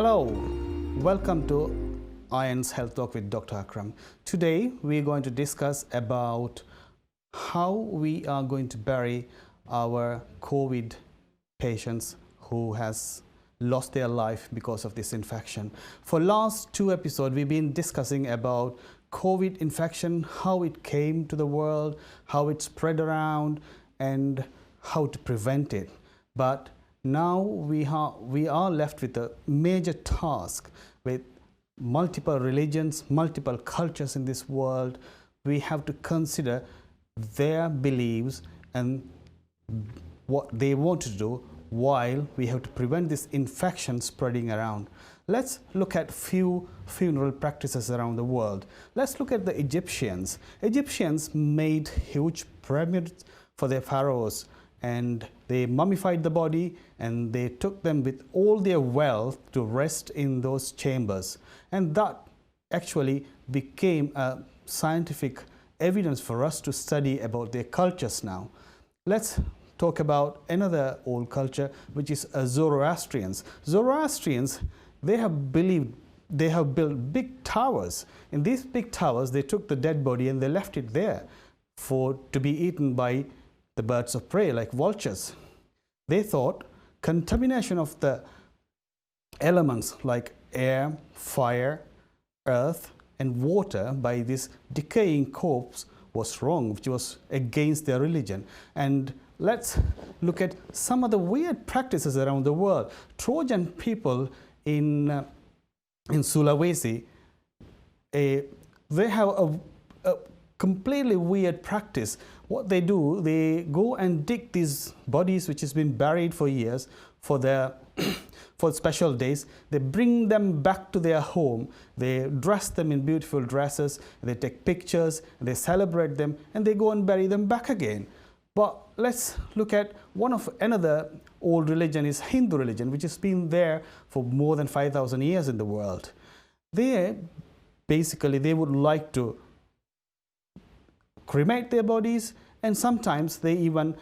Hello, welcome to Iron's Health Talk with Dr. Akram. Today we're going to discuss about how we are going to bury our COVID patients who has lost their life because of this infection. For last 2 episodes we've been discussing about COVID infection, how it came to the world, how it spread around, and how to prevent it. But now we are left with a major task with multiple religions, multiple cultures in this world. We have to consider their beliefs and what they want to do while we have to prevent this infection spreading around. Let's look at few funeral practices around the world. Let's look at the Egyptians. Egyptians made huge pyramids for their pharaohs, and they mummified the body and they took them with all their wealth to rest in those chambers. And that actually became a scientific evidence for us to study about their cultures now. Let's talk about another old culture, which is Zoroastrians. Zoroastrians, they have built big towers. In these big towers, they took the dead body and they left it there to be eaten by the birds of prey like vultures. They thought contamination of the elements like air, fire, earth, and water by this decaying corpse was wrong, which was against their religion. And let's look at some of the weird practices around the world. Trojan people in Sulawesi, they have a completely weird practice. What they do, they go and dig these bodies which has been buried for years for their for special days. They bring them back to their home. They dress them in beautiful dresses. They take pictures. They celebrate them, and they go and bury them back again. But let's look at another old religion is Hindu religion, which has been there for more than 5,000 years in the world. They would like to cremate their bodies, and sometimes they even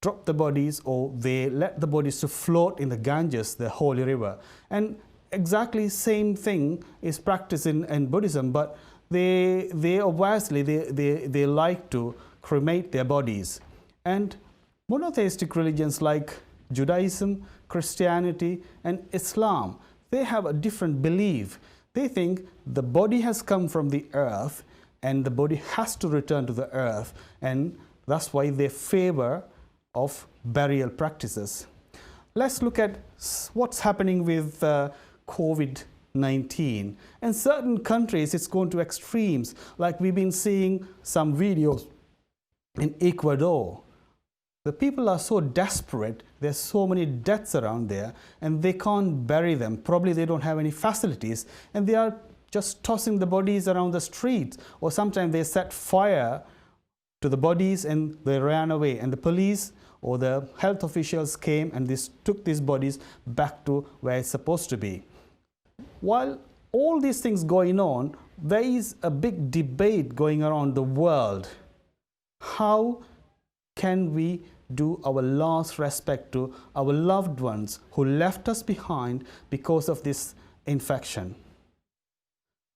drop the bodies, or they let the bodies to float in the Ganges, the holy river. And exactly same thing is practiced in Buddhism, but they obviously they like to cremate their bodies. And monotheistic religions like Judaism, Christianity, and Islam, they have a different belief. They think the body has come from the earth and the body has to return to the earth, and that's why they favor of burial practices. Let's look at what's happening with COVID-19. In certain countries, it's gone to extremes, like we've been seeing some videos in Ecuador. The people are so desperate, there's so many deaths around there, and they can't bury them. Probably they don't have any facilities, and they are just tossing the bodies around the streets, or sometimes they set fire to the bodies and they ran away, and the police or the health officials came and took these bodies back to where it's supposed to be. While all these things going on, there is a big debate going around the world. How can we do our last respect to our loved ones who left us behind because of this infection?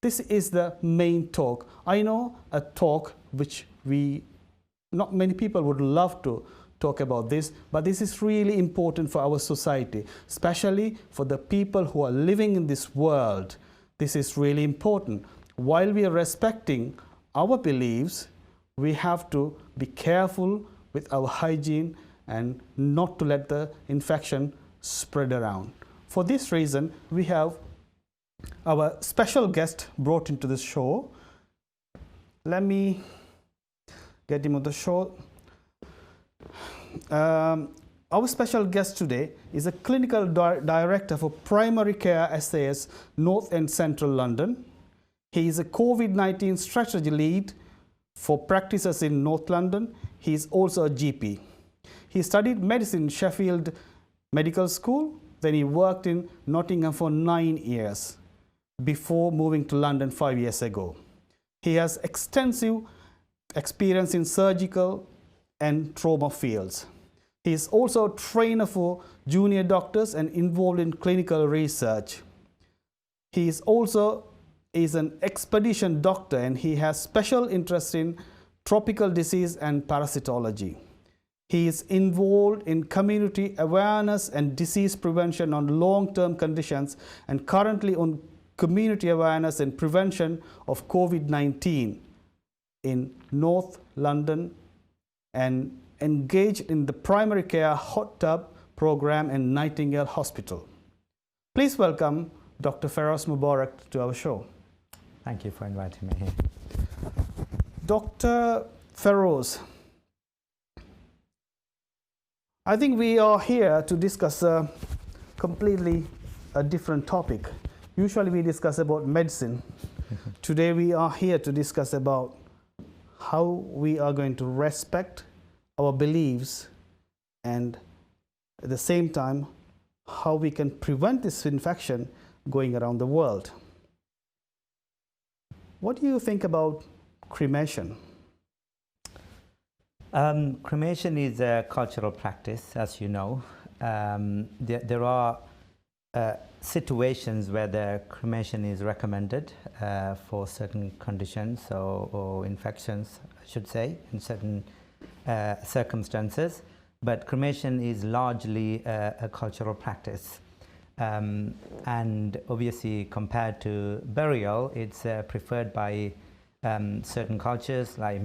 This is the main talk. I know a talk which not many people would love to talk about this, but this is really important for our society, especially for the people who are living in this world. This is really important. While we are respecting our beliefs, we have to be careful with our hygiene and not to let the infection spread around. For this reason, we have our special guest brought into the show. Let me get him on the show. Our special guest today is a clinical director for primary care SAS, North and Central London. He is a COVID-19 strategy lead for practices in North London. He is also a GP. He studied medicine in Sheffield Medical School. Then he worked in Nottingham for 9 years before moving to London 5 years ago. He has extensive experience in surgical and trauma fields. He is also a trainer for junior doctors and involved in clinical research. He is also an expedition doctor, and he has special interest in tropical disease and parasitology. He is involved in community awareness and disease prevention on long-term conditions, and currently on community awareness and prevention of COVID-19 in North London, and engaged in the primary care hot tub program in Nightingale Hospital. Please welcome Dr. Feroz Mubarak to our show. Thank you for inviting me here. Dr. Feroz, I think we are here to discuss a completely different topic. Usually we discuss about medicine. Today we are here to discuss about how we are going to respect our beliefs, and at the same time how we can prevent this infection going around the world. What do you think about cremation? Cremation is a cultural practice, as you know. There are situations where the cremation is recommended for certain conditions or infections, I should say, in certain circumstances. But cremation is largely a cultural practice. And obviously, compared to burial, it's preferred by certain cultures, like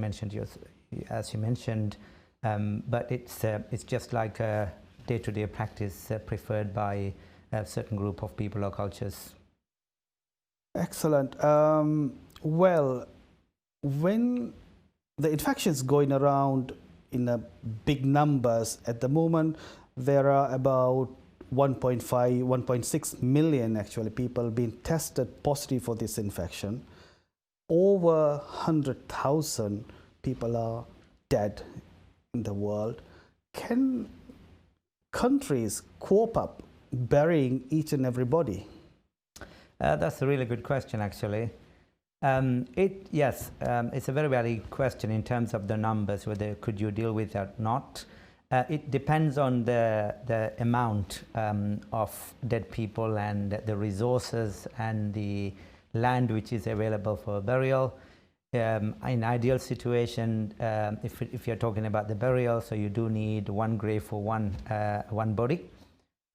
as you mentioned, but it's just like a day-to-day practice preferred by a certain group of people or cultures. Excellent. Well, when the infection is going around in big numbers at the moment, there are about 1.5, 1.6 million actually people being tested positive for this infection. Over 100,000 people are dead in the world. Can countries cope up burying each and every body? That's a really good question, actually. Yes, it's a very valid question in terms of the numbers, whether could you deal with that or not. It depends on the amount of dead people and the resources and the land which is available for burial. In ideal situation, if you're talking about the burial, so you do need one grave for one body,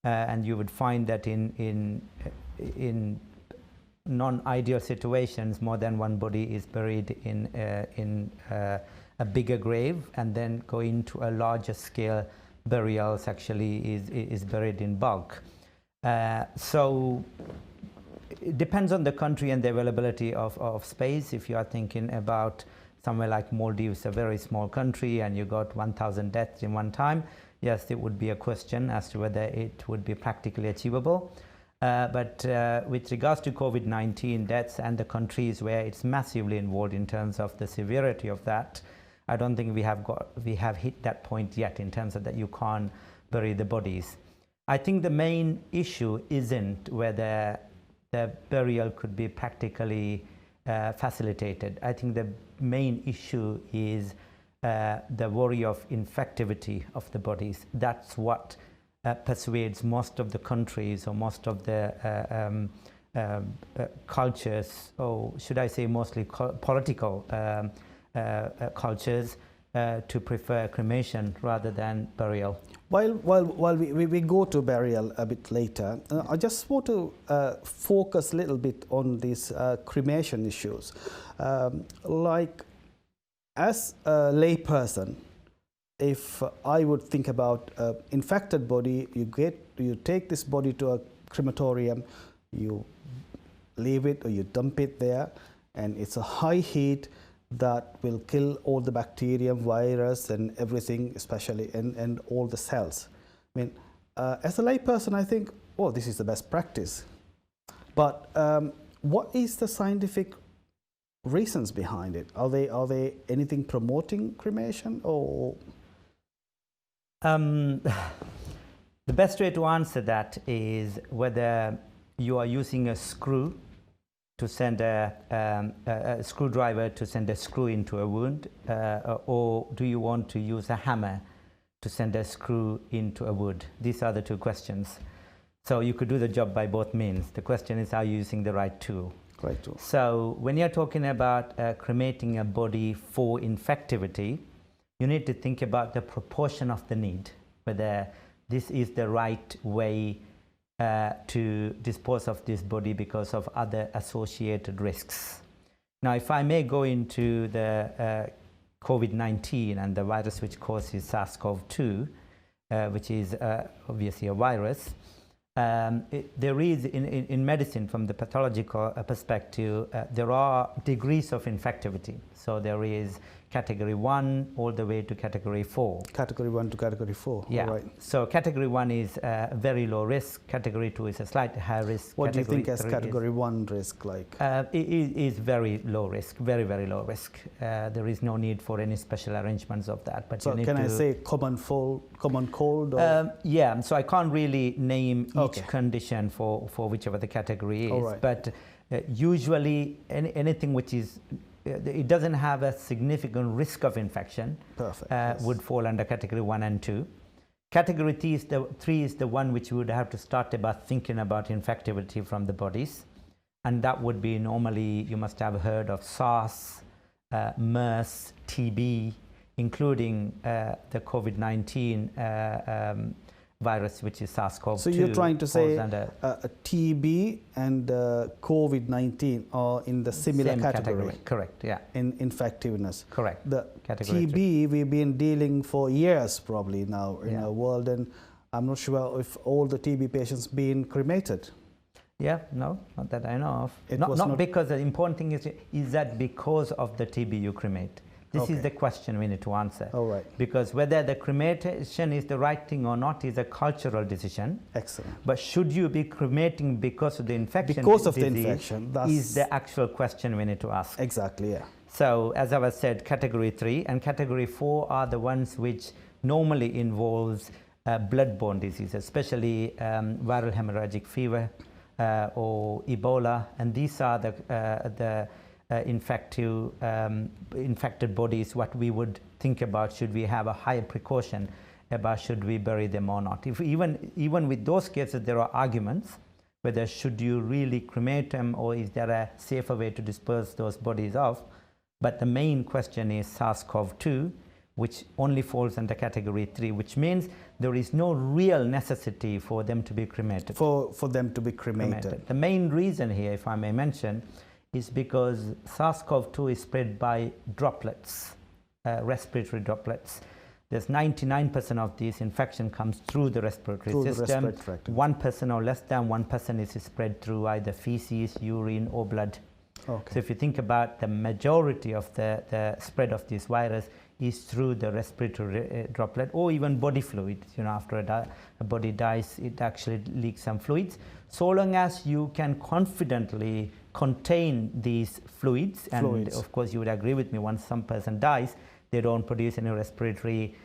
and you would find that in non-ideal situations, more than one body is buried in a bigger grave, and then going to a larger scale burials actually is buried in bulk. So it depends on the country and the availability of space. If you are thinking about somewhere like Maldives, a very small country, and you got 1,000 deaths in one time, yes, it would be a question as to whether it would be practically achievable. But with regards to COVID-19 deaths and the countries where it's massively involved in terms of the severity of that, I don't think we have hit that point yet in terms of that you can't bury the bodies. I think the main issue isn't whether the burial could be practically facilitated. I think the main issue is the worry of infectivity of the bodies. That's what persuades most of the countries or most of the cultures, or should I say mostly political cultures, to prefer cremation rather than burial. While we go to burial a bit later, I just want to focus a little bit on these cremation issues. Like, as a layperson, if I would think about an infected body, you take this body to a crematorium, you leave it or you dump it there, and it's a high heat that will kill all the bacteria, virus, and everything, especially, and all the cells. I mean, as a layperson, I think, oh, this is the best practice. But what is the scientific reasons behind it? Are they anything promoting cremation, or? The best way to answer that is whether you are using a screw to send a screwdriver to send a screw into a wound, or do you want to use a hammer to send a screw into a wood? These are the two questions. So you could do the job by both means. The question is, are you using the right tool? Right tool. So when you're talking about cremating a body for infectivity, you need to think about the proportion of the need, whether this is the right way to dispose of this body because of other associated risks. Now, if I may go into the COVID-19 and the virus which causes SARS-CoV-2, which is obviously a virus, there is, in medicine, from the pathological perspective, there are degrees of infectivity. So there is category 1 all the way to category 4. Category 1 to category 4. Yeah. All right. So category 1 is very low risk. Category 2 is a slightly high risk. What do you think as category category 1 risk like? It is very low risk, very, very low risk. There is no need for any special arrangements of that. But So you need can I to, say common cold? Or? yeah, so I can't really name Okay. each condition for whichever the category is. All right. But usually anything which is, it doesn't have a significant risk of infection. Perfect. Yes. Would fall under category 1 and 2. Category 3 is the one which we would have to start about thinking about infectivity from the bodies. And that would be normally, you must have heard of SARS, MERS, TB, including the COVID-19 virus, which is SARS-CoV-2. So you're trying to say under TB and COVID-19 are in the similar same category. Correct, yeah. In infectiveness. Correct. The Category TB we've been dealing for years probably now in Yeah. our world, and I'm not sure if all the TB patients been cremated. Yeah, no, not that I know of. It Not, was not not- because the important thing is that because of the TB you cremate. This Okay. is the question we need to answer. All right. Because whether the cremation is the right thing or not is a cultural decision. Excellent. But should you be cremating because of the infection? Because of the disease infection, that's is the actual question we need to ask. exactly, yeah. So, as I was said, category 3 and category 4 are the ones which normally involves bloodborne disease, especially viral hemorrhagic fever or Ebola, and these are the infected bodies. What we would think about, should we have a higher precaution about should we bury them or not? If even with those cases, there are arguments whether should you really cremate them or is there a safer way to disperse those bodies off. But the main question is SARS-CoV-2, which only falls under category 3, which means there is no real necessity for them to be cremated. For them to be cremated. The main reason here, if I may mention, is because SARS-CoV-2 is spread by droplets, respiratory droplets. There's 99% of these infection comes through the respiratory system. 1% or less than 1% is spread through either feces, urine, or blood. Okay. So if you think about the majority of the spread of this virus is through the respiratory droplet or even body fluid. You know, after a body dies, it actually leaks some fluids. So long as you can confidently contain these fluids, and of course you would agree with me, once some person dies, they don't produce any respiratory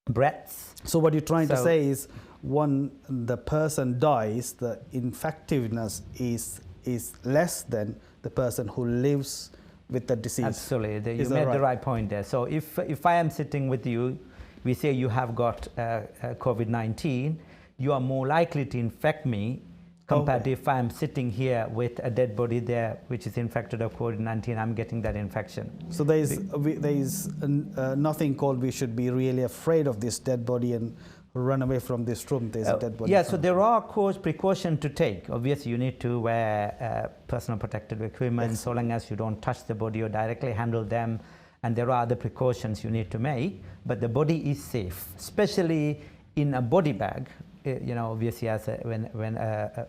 breaths. So what you're trying to say is, when the person dies, the infectiveness is less than the person who lives with the disease. Absolutely, you made the right point there. So if I am sitting with you, we say you have got COVID-19, you are more likely to infect me compared to if I am sitting here with a dead body there which is infected of COVID-19, I'm getting that infection. So there is nothing called we should be really afraid of this dead body and run away from this room. There's a dead body. Yeah, so there are precautions to take. Obviously, you need to wear personal protective equipment so long as you don't touch the body or directly handle them. And there are other precautions you need to make, but the body is safe, especially in a body bag. You know, obviously, when a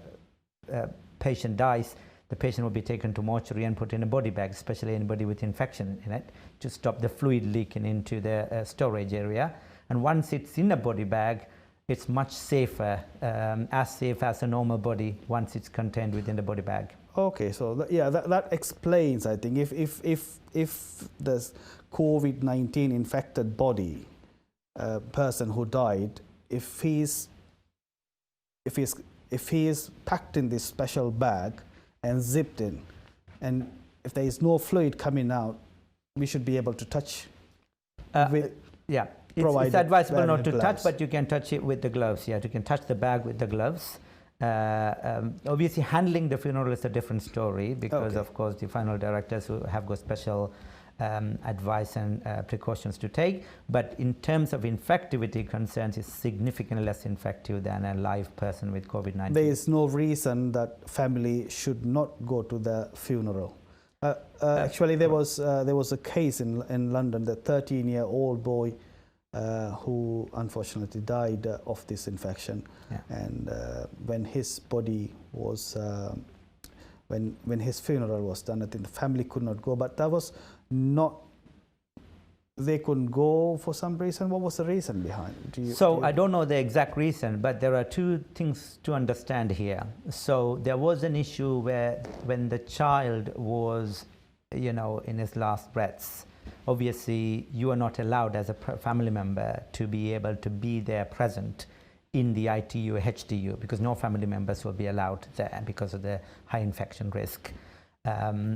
patient dies, the patient will be taken to mortuary and put in a body bag, especially anybody with infection in it, to stop the fluid leaking into the storage area. And once it's in a body bag, it's much safer, as safe as a normal body once it's contained within the body bag. Okay, so that explains, I think, if the COVID-19 infected body, person who died, if he is packed in this special bag and zipped in, and if there is no fluid coming out, we should be able to touch. Yeah. provide It's advisable not to gloves. touch, but you can touch it with the gloves. Yeah, you can touch the bag with the gloves. Obviously, handling the funeral is a different story because, Okay. of course, the funeral directors who have got special advice and precautions to take. But in terms of infectivity concerns, it's significantly less infective than a live person with COVID-19. There is no reason that family should not go to the funeral. Actually, there was a case in London, the 13-year-old boy who unfortunately died of this infection. Yeah. And when his body was, when his funeral was done, I think the family could not go. But that was not, they couldn't go for some reason. What was the reason behind? I don't know the exact reason, but there are two things to understand here. So there was an issue where when the child was, you know, in his last breaths, obviously you are not allowed as a family member to be able to be there present in the ITU or HDU because no family members will be allowed there because of the high infection risk.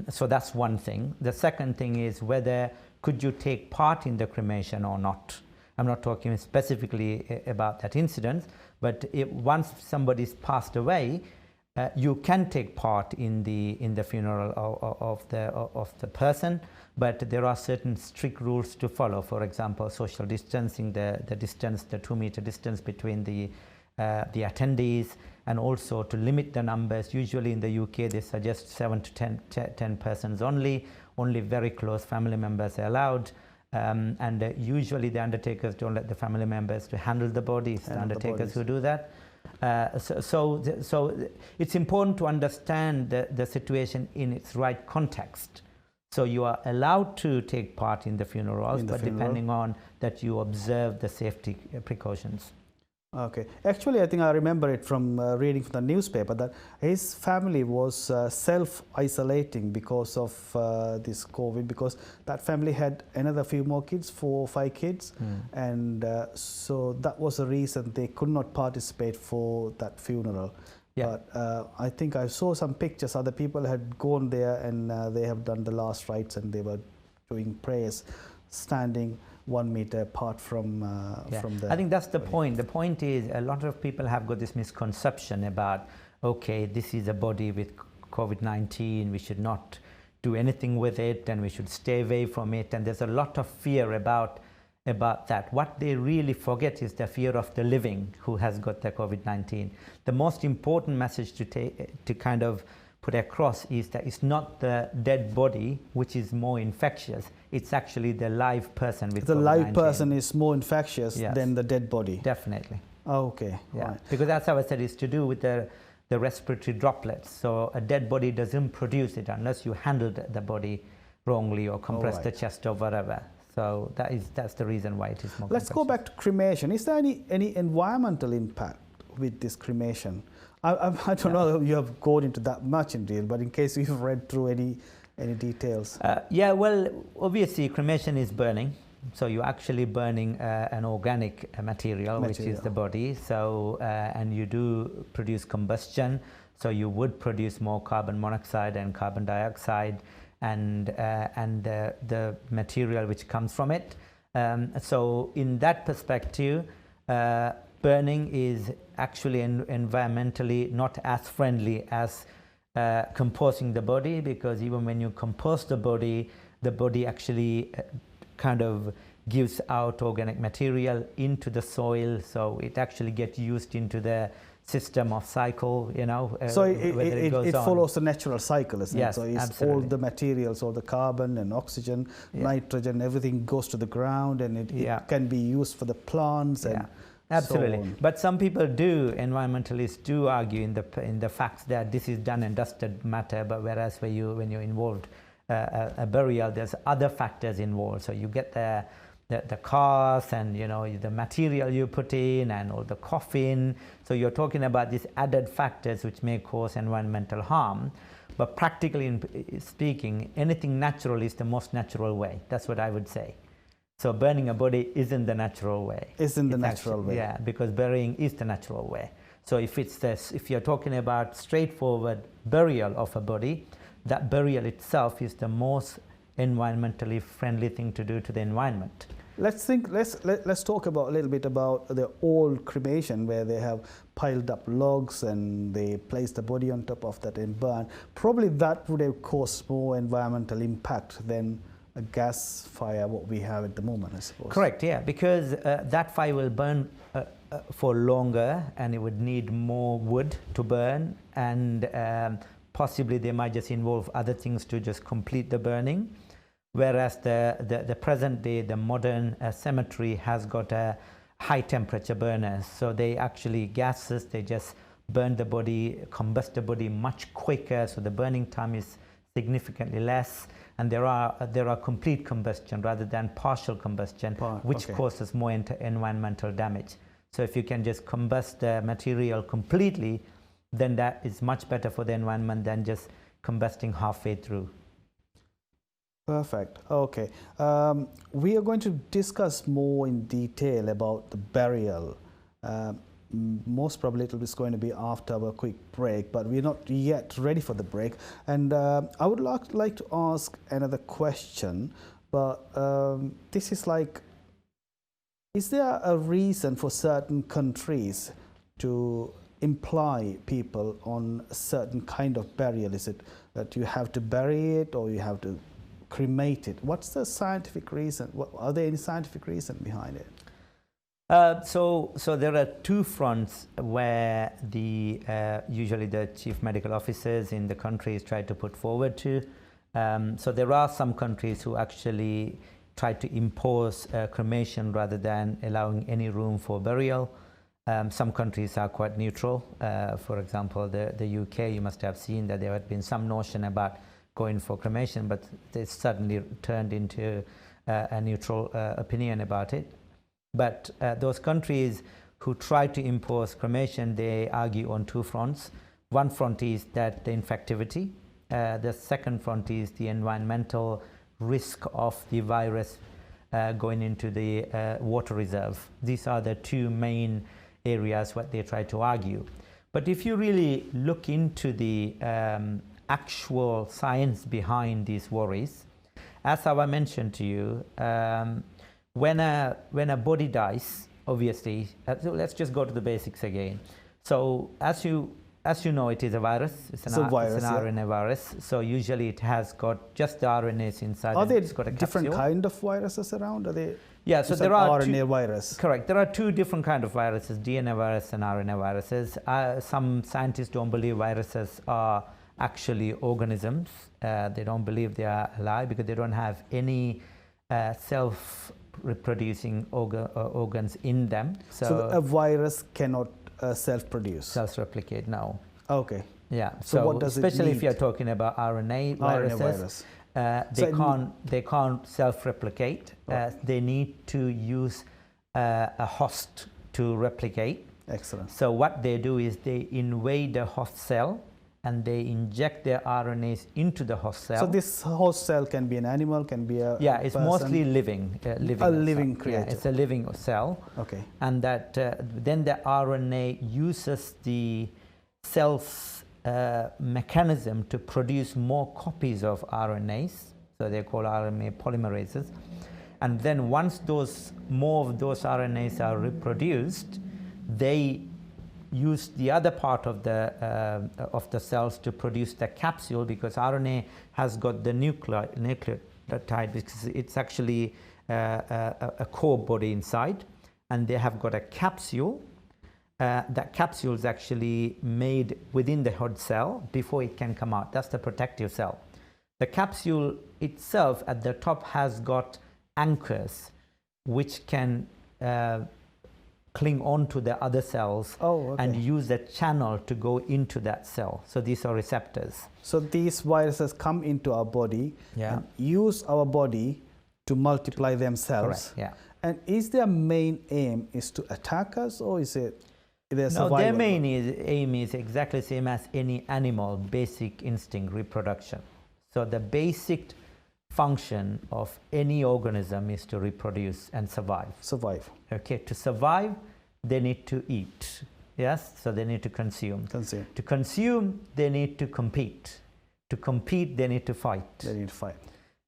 So that's one thing. The second thing is whether could you take part in the cremation or not. I'm not talking specifically about that incident, but once somebody's passed away, you can take part in the funeral of the person, but there are certain strict rules to follow. For example, social distancing, the distance, the 2-meter distance between the attendees, and also to limit the numbers. Usually in the UK they suggest 7 to 10 persons only. Only very close family members are allowed. And usually the undertakers don't let the family members to handle the body. It's the undertakers who do that. So it's important to understand the situation in its right context. So you are allowed to take part in the funerals, but depending on that you observe the safety precautions. Okay. Actually, I think I remember it from reading from the newspaper that his family was self-isolating because of this COVID, because that family had another few more kids, 4 or 5 kids. And so that was the reason they could not participate for that funeral. Yeah. But I think I saw some pictures. Other people had gone there and they have done the last rites and they were doing prayers, standing 1 meter apart from the... I think that's the point. The point is a lot of people have got this misconception about, okay, this is a body with COVID-19, we should not do anything with it and we should stay away from it. And there's a lot of fear about that. What they really forget is the fear of the living who has got the COVID-19. The most important message to kind of put across is that it's not the dead body which is more infectious, it's actually the live person with the COVID-19. Live person is more infectious than the dead body. Definitely. Oh, okay. Yeah. Right. Because that's how I said it's to do with the respiratory droplets. So a dead body doesn't produce it unless you handled the body wrongly or compressed the chest or whatever. So that's the reason why it is more Let's go back to cremation. Is there any environmental impact with this cremation? I don't know if you have gone into that much in detail, but in case you've read through any details. Yeah, well, obviously cremation is burning. So you're actually burning an organic material, which is the body. So, and you do produce combustion. So you would produce more carbon monoxide and carbon dioxide and the material which comes from it. So in that perspective, burning is actually environmentally not as friendly as composting the body, because even when you compost the body actually kind of gives out organic material into the soil, so it actually gets used into the system of cycle, you know. So it follows the natural cycle, isn't it? So it's absolutely. all the materials, all the carbon and oxygen, nitrogen, everything goes to the ground, and it can be used for the plants and absolutely. So on. But some people environmentalists do argue in the fact that this is done and dusted matter, but whereas when you're involved a burial, there's other factors involved. So you get the cost and, you know, the material you put in and all the coffin. So you're talking about these added factors which may cause environmental harm. But practically speaking, anything natural is the most natural way. That's what I would say. So burning a body isn't the natural way. Isn't the natural way. Yeah, because burying is the natural way. So if you're talking about straightforward burial of a body, that burial itself is the most environmentally friendly thing to do to the environment. Let's talk about a little bit about the old cremation where they have piled up logs and they place the body on top of that and burn. Probably that would have caused more environmental impact than a gas fire what we have at the moment, I suppose. Correct, yeah, because that fire will burn for longer and it would need more wood to burn, and possibly they might just involve other things to just complete the burning. Whereas the present day, the modern cemetery has got a high temperature burners. So they actually gases, they just burn the body, combust the body much quicker. So the burning time is significantly less. And there are complete combustion rather than partial combustion, which causes more environmental damage. So if you can just combust the material completely, then that is much better for the environment than just combusting halfway through. Perfect. Okay. We are going to discuss more in detail about the burial. Most probably it is going to be after our quick break, but we're not yet ready for the break. And I would like to ask another question, but this is like, is there a reason for certain countries to imply people on a certain kind of burial? Is it that you have to bury it or you have to cremate it? What's the scientific reason? Are there any scientific reason behind it? So there are two fronts where usually the chief medical officers in the countries try to put forward to. So there are some countries who actually try to impose cremation rather than allowing any room for burial. Some countries are quite neutral. For example, the UK, you must have seen that there had been some notion about going for cremation, but they suddenly turned into a neutral opinion about it. But those countries who try to impose cremation, they argue on two fronts. One front is that the infectivity. The second front is the environmental risk of the virus going into the water reserve. These are the two main areas what they try to argue. But if you really look into the actual science behind these worries, as I mentioned to you, when a body dies, obviously, so let's just go to the basics again. So as you know, it is a virus. It's an RNA virus. So usually it has got just the RNAs inside. Are there it's got a different kind of viruses around? Are they? Yeah, so there are RNA virus. Correct. There are two different kinds of viruses: DNA virus and RNA viruses. Some scientists don't believe viruses are actually organisms. They don't believe they are alive because they don't have any self-reproducing organs in them. So a virus cannot self-produce? Self-replicate, no. Okay. Yeah. So what does especially it if you're talking about RNA viruses, they can't self-replicate. They need to use a host to replicate. Excellent. So what they do is they invade the host cell and they inject their RNAs into the host cell. So this host cell can be an animal, can be a it's person. Mostly living. A living creature. Yeah, it's a living cell. Okay. And that then the RNA uses the cell's mechanism to produce more copies of RNAs. So they're called RNA polymerases. And then once more of those RNAs are reproduced, they use the other part of the cells to produce the capsule, because RNA has got the nucleotide, because it's actually a core body inside, and they have got a capsule. That capsule is actually made within the host cell before it can come out. That's the protective cell. The capsule itself at the top has got anchors which can cling on to the other cells and use the channel to go into that cell. So these are receptors. So these viruses come into our body and use our body to multiply themselves. Correct, yeah. And is their main aim is to attack us, or is it their survival? No, their main aim is exactly the same as any animal, basic instinct, reproduction. So the basic function of any organism is to reproduce and survive. Survive. Okay, to survive, they need to eat. Yes, so they need to consume. To consume, they need to compete. To compete, they need to fight. They need to fight.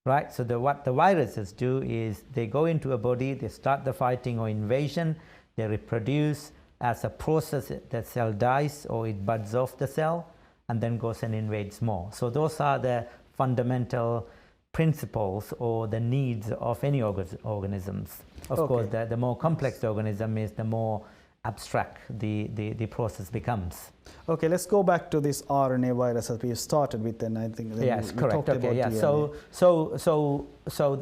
right? So what the viruses do is they go into a body, they start the fighting or invasion, they reproduce. As a process, the cell dies or it buds off the cell and then goes and invades more. So those are the fundamental principles or the needs of any organisms. Of course, the more complex the organism is, the more abstract the process becomes. Okay, let's go back to this RNA virus that we started with, and I think yes, correct. Okay, yeah. DNA. So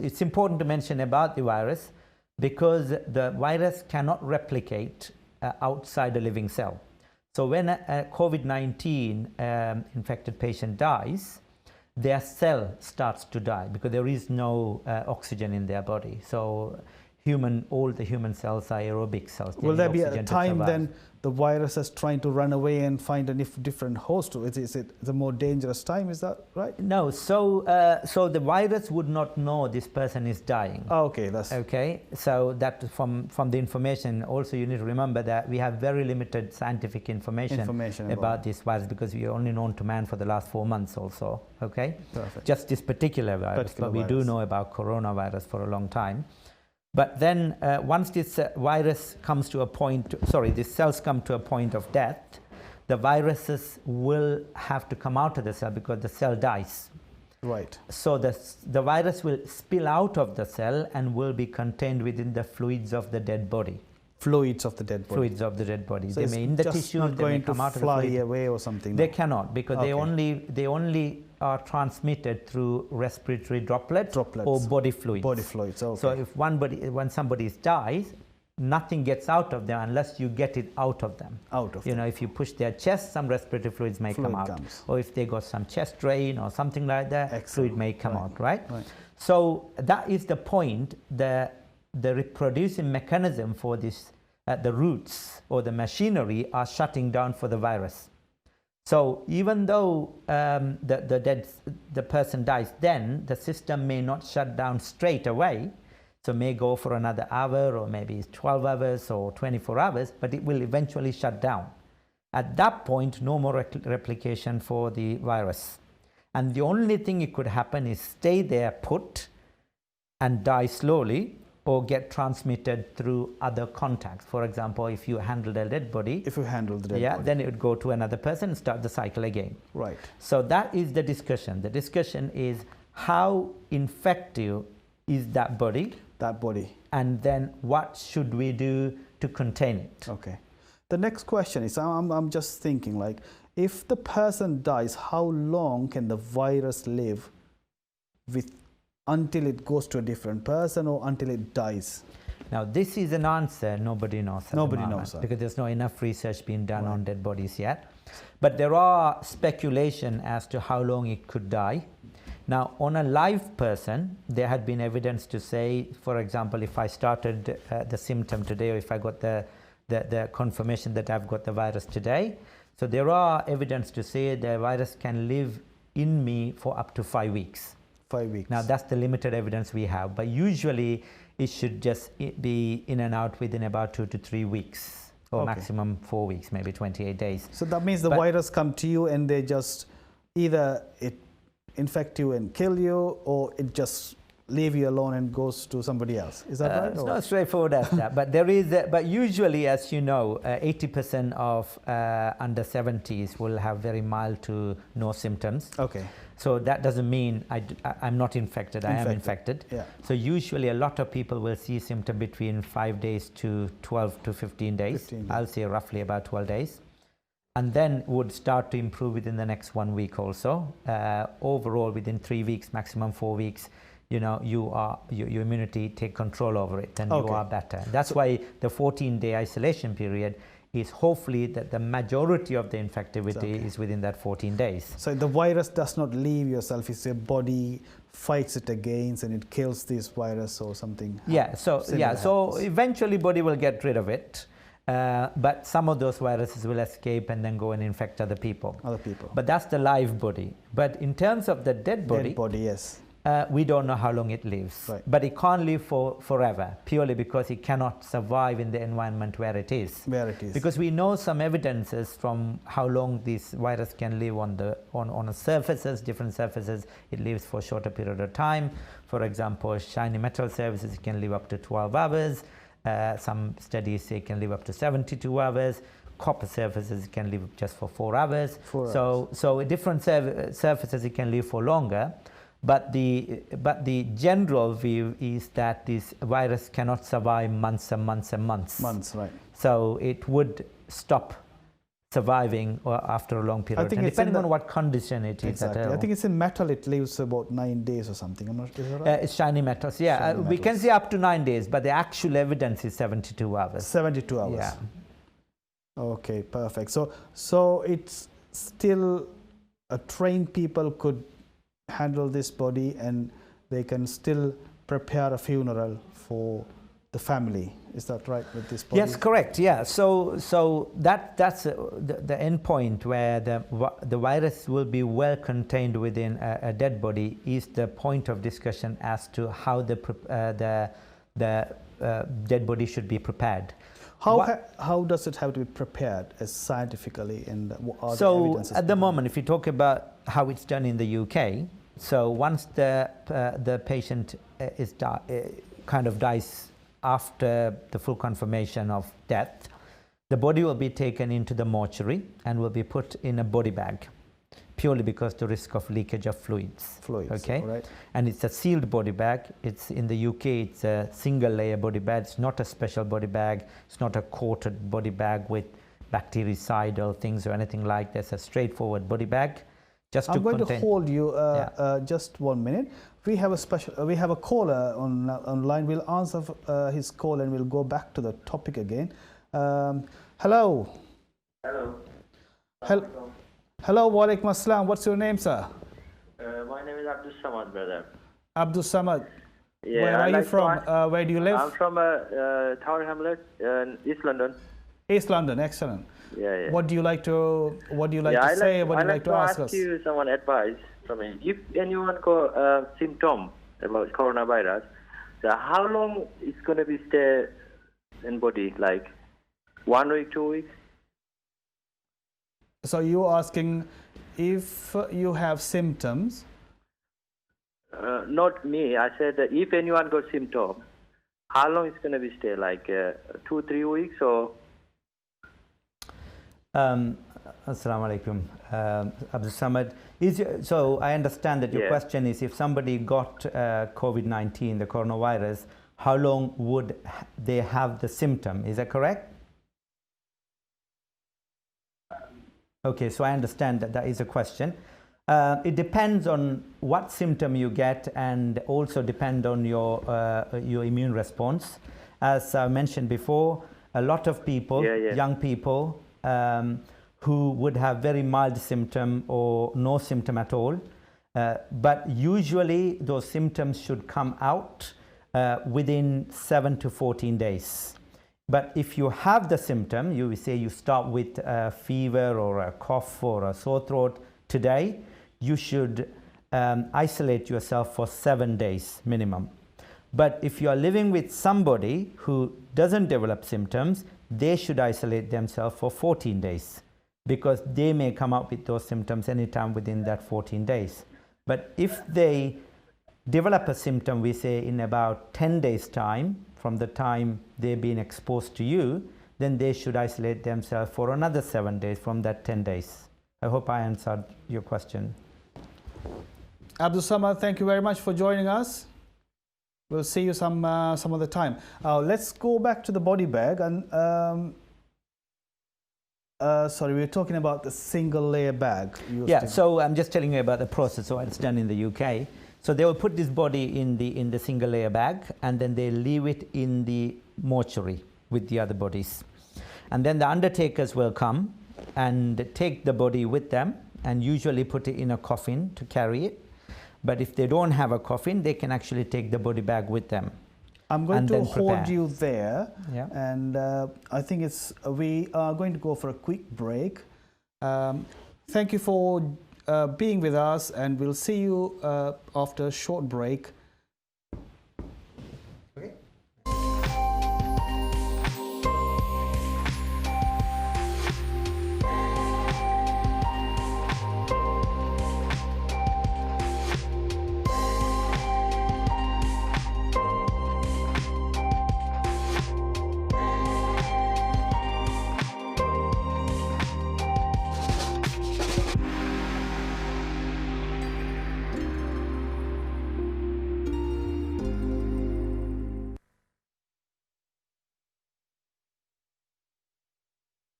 it's important to mention about the virus because the virus cannot replicate outside a living cell. So when a COVID-19 infected patient dies, their cell starts to die because there is no oxygen in their body. So all the human cells are aerobic cells. Will there be a time then the virus is trying to run away and find a different host? Is it the more dangerous time? Is that right? No. So the virus would not know this person is dying. Oh, okay, that's okay. So that from the information, also you need to remember that we have very limited scientific information about this virus because we are only known to man for the last 4 months also. Okay. Perfect. Just this particular virus, but we do know about coronavirus for a long time. But then once this virus comes to a point, these cells come to a point of death, the viruses will have to come out of the cell because the cell dies. Right. So the virus will spill out of the cell and will be contained within the fluids of the dead body. Fluids of the dead body. Fluids of the dead body. So they may in the tissue. Not going to fly away or something. They cannot because they only are transmitted through respiratory droplets or body fluids. Body fluids. Okay. So if when somebody dies, nothing gets out of them unless you get it out of them. If you push their chest, some respiratory fluids may come out. Or if they got some chest drain or something like that, fluid may come out. Right. So that is the point. The reproducing mechanism for this, the roots or the machinery are shutting down for the virus. So even though the person dies, then the system may not shut down straight away. So may go for another hour or maybe 12 hours or 24 hours, but it will eventually shut down. At that point, no more replication for the virus. And the only thing it could happen is stay there put and die slowly, or get transmitted through other contacts. For example, if you handle a dead body, then it would go to another person and start the cycle again. Right. So that is the discussion. The discussion is how infective is that body? And then what should we do to contain it? Okay. The next question is, I'm just thinking, like, if the person dies, how long can the virus live until it goes to a different person or until it dies? Now, this is an answer nobody knows. Nobody knows that. Because there's not enough research being done on dead bodies yet. But there are speculation as to how long it could die. Now, on a live person, there had been evidence to say, for example, if I started the symptom today, or if I got the confirmation that I've got the virus today, so there are evidence to say the virus can live in me for up to 5 weeks. 5 weeks. Now that's the limited evidence we have, but usually it should just be in and out within about 2 to 3 weeks, or maximum 4 weeks, maybe 28 days. So that means the virus come to you and they just either it infect you and kill you, or it just leave you alone and goes to somebody else. Is that right? It's not straightforward as that, but there is. But usually, as you know, 80% of under 70s will have very mild to no symptoms. Okay. So that doesn't mean I'm not infected. I am infected. Yeah. So usually a lot of people will see symptom between 5 days to 12 to 15 days. I'll say roughly about 12 days. And then would start to improve within the next 1 week also. Overall, within 3 weeks, maximum 4 weeks, your immunity take control over it and you are better. That's why the 14-day isolation period is hopefully that the majority of the infectivity is within that 14 days. So the virus does not leave yourself, it's your body fights it against and it kills this virus or something. So eventually body will get rid of it. But some of those viruses will escape and then go and infect other people. Other people. But that's the live body. But in terms of the dead body, yes. We don't know how long it lives. Right. But it can't live forever, purely because it cannot survive in the environment where it is. Where it is. Because we know some evidences from how long this virus can live on the surfaces, different surfaces. It lives for a shorter period of time. For example, shiny metal surfaces can live up to 12 hours. Some studies say it can live up to 72 hours. Copper surfaces can live just for 4 hours. So different surfaces it can live for longer. But the general view is that this virus cannot survive months and months and months. Months, right. So it would stop surviving after a long period of time, depending on what condition it is. Exactly. I think it's in metal, it lives about 9 days or something. I'm not sure. Is that right? It's shiny metals, yeah. Shiny we can say up to 9 days, but the actual evidence is 72 hours. 72 hours. Yeah. Okay, perfect. So it's still trained people could handle this body, and they can still prepare a funeral for the family. Is that right with this body? Yes, correct. Yeah. So that's the end point where the virus will be well contained within a dead body is the point of discussion as to how the dead body should be prepared. How does it have to be prepared as scientifically, and what are the evidences? At the moment, if you talk about how it's done in the UK, so once the patient kind of dies after the full confirmation of death, the body will be taken into the mortuary and will be put in a body bag, purely because the risk of leakage of fluids. Okay, right. And it's a sealed body bag. It's in the UK. It's a single layer body bag. It's not a special body bag. It's not a coated body bag with bactericidal things or anything like that. It's a straightforward body bag. I'm going to hold you just 1 minute. We have a caller online. We'll answer his call and we'll go back to the topic again. Hello. Hello, walaikum assalam. What's your name, sir? My name is Abdul Samad, brother. Abdul Samad. Yeah, where are you from? Where do you live? I'm from Tower Hamlet, East London. East London, excellent. Yeah. What do you like to say? What do you like to ask us? I you someone advice from me. If anyone got symptom about coronavirus, so how long it's gonna be stay in body? Like 1 week, 2 weeks? So you're asking if you have symptoms? Not me. I said that if anyone got symptom, how long it's gonna be stay? Like 2-3 weeks or? Assalamu alaikum, Abdul Samad. So I understand that your question is, if somebody got COVID-19, the coronavirus, how long would they have the symptom? Is that correct? Okay, so I understand that is a question. It depends on what symptom you get, and also depend on your immune response. As I mentioned before, a lot of people, young people, who would have very mild symptom or no symptom at all, but usually those symptoms should come out within 7 to 14 days. But if you have the symptom, you say you start with a fever or a cough or a sore throat today, you should isolate yourself for 7 days minimum. But if you are living with somebody who doesn't develop symptoms, they should isolate themselves for 14 days, because they may come up with those symptoms anytime within that 14 days. But if they develop a symptom, we say in about 10 days time from the time they've been exposed to you, then they should isolate themselves for another 7 days from that 10 days. I hope I answered your question. Abdul Samad, thank you very much for joining us. We'll see you some other time. Let's go back to the body bag. And sorry, we were talking about the single layer bag. So I'm just telling you about the process. So it's done in the UK. So they will put this body in the single layer bag, and then they leave it in the mortuary with the other bodies. And then the undertakers will come and take the body with them, and usually put it in a coffin to carry it. But if they don't have a coffin, they can actually take the body bag with them. I'm going to hold you there, and I think we are going to go for a quick break. Thank you for being with us, and we'll see you after a short break.